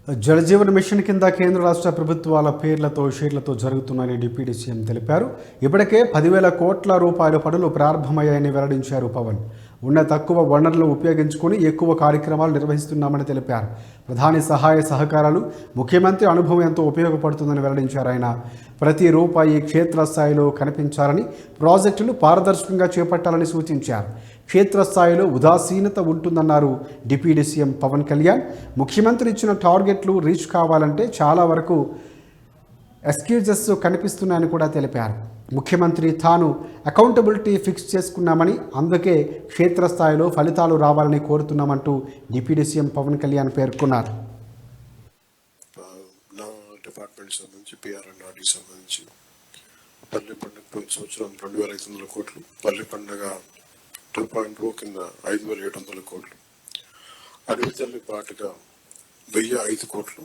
Jal Jeevan machine కింద కేంద్ర రాష్ట్ర ప్రభుత్వాల పేర్లతో షేర్లతో జరుగుతున్నాయని డిప్యూటీ సీఎం తెలిపారు. ఇప్పటికే 10,000 కోట్ల రూపాయల పనులు ప్రారంభమయ్యాయని వెల్లడించారు పవన్. ఉన్న తక్కువ వనరులను ఉపయోగించుకుని ఎక్కువ కార్యక్రమాలు నిర్వహిస్తున్నామని తెలిపారు. ప్రధాని సహాయ సహకారాలు, ముఖ్యమంత్రి అనుభవం ఎంతో ఉపయోగపడుతుందని వెల్లడించారు ఆయన. ప్రతి రూపాయి క్షేత్రస్థాయిలో కనిపించాలని, ప్రాజెక్టులు పారదర్శకంగా చేపట్టాలని సూచించారు. క్షేత్రస్థాయిలో ఉదాసీనత ఉంటుందన్నారు డిప్యూటీ సీఎం పవన్ కళ్యాణ్. ముఖ్యమంత్రి ఇచ్చిన టార్గెట్లు రీచ్ కావాలంటే చాలా వరకు ఎక్స్క్యూజెస్ కనిపిస్తున్నాయని కూడా తెలిపారు. ముఖ్యమంత్రి తాను అకౌంటబిలిటీ ఫిక్స్ చేసుకున్నామని, అందుకే క్షేత్రస్థాయిలో ఫలితాలు రావాలని కోరుతున్నామంటూ డిప్యూటీ సీఎం పవన్ కళ్యాణ్ పేర్కొన్నారు. నా డిపార్ట్మెంట్ సంబంధించి పిఆర్ఎన్ఆర్డీ సంబంధించి పల్లె పండుగ సంవత్సరం 2,500 కోట్లు, పల్లె పండుగ 2.0 కింద 5,700 కోట్లు, అడవి తల్లి పాటుగా 1,005 కోట్లు,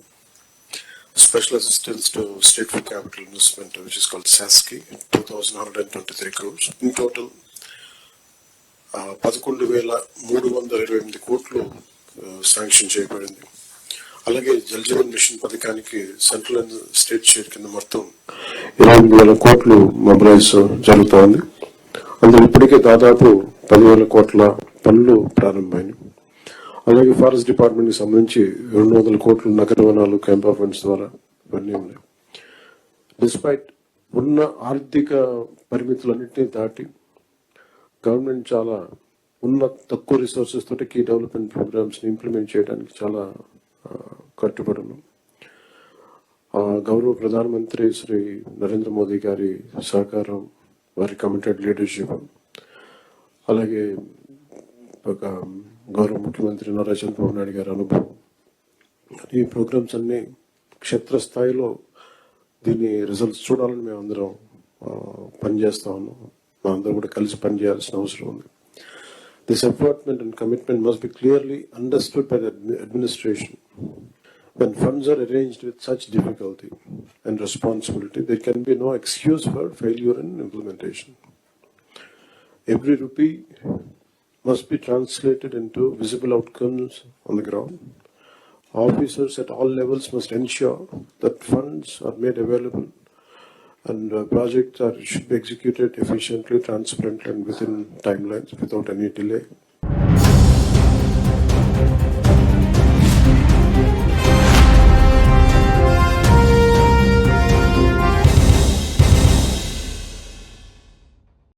special assistance to state for capital investment which is called SASCI 2,123 crores. In total 11,328 కోట్లు శాంక్షన్ చేయబడింది. అలాగే జల్ జీవన్ మిషన్ పథకానికి సెంట్రల్ అండ్ స్టేట్ షేర్ కింద మొత్తం 8,000 కోట్లు మొబిలైజ్ జరుగుతోంది. అందులో ఇప్పటికే దాదాపు 10,000 కోట్ల పనులు ప్రారంభమైనవి. అలాగే ఫారెస్ట్ డిపార్ట్మెంట్కి సంబంధించి 200 కోట్లు నగర వనాలు, క్యాంపా ఫండ్స్ ద్వారా ఇవన్నీ ఉన్నాయి. డిస్పైట్ ఉన్న ఆర్థిక పరిమితులన్నింటినీ దాటి గవర్నమెంట్ చాలా ఉన్న తక్కువ రిసోర్సెస్ తోటి కీ డెవలప్మెంట్ ప్రోగ్రామ్స్ని ఇంప్లిమెంట్ చేయడానికి చాలా కట్టుబడి ఉన్నాం. గౌరవ ప్రధానమంత్రి శ్రీ నరేంద్ర మోదీ గారి సహకారం, వారి కమిటెడ్ లీడర్షిప్, అలాగే ఒక గౌరవ ముఖ్యమంత్రి నారా చంద్రబాబు నాయుడు గారి అనుభవం, ఈ ప్రోగ్రామ్స్ అన్ని క్షేత్రస్థాయిలో దీని రిజల్ట్స్ చూడాలని మేము అందరం పనిచేస్తా ఉన్నాం. మా అందరం కూడా కలిసి పనిచేయాల్సిన అవసరం ఉంది. This appointment and commitment must be clearly understood by the administration. When funds are arranged with such difficulty and responsibility, there can be no excuse for failure in implementation. Every rupee must be translated into visible outcomes on the ground. Officers at all levels must ensure that funds are made available and projects should be executed efficiently, transparently and within timelines without any delay.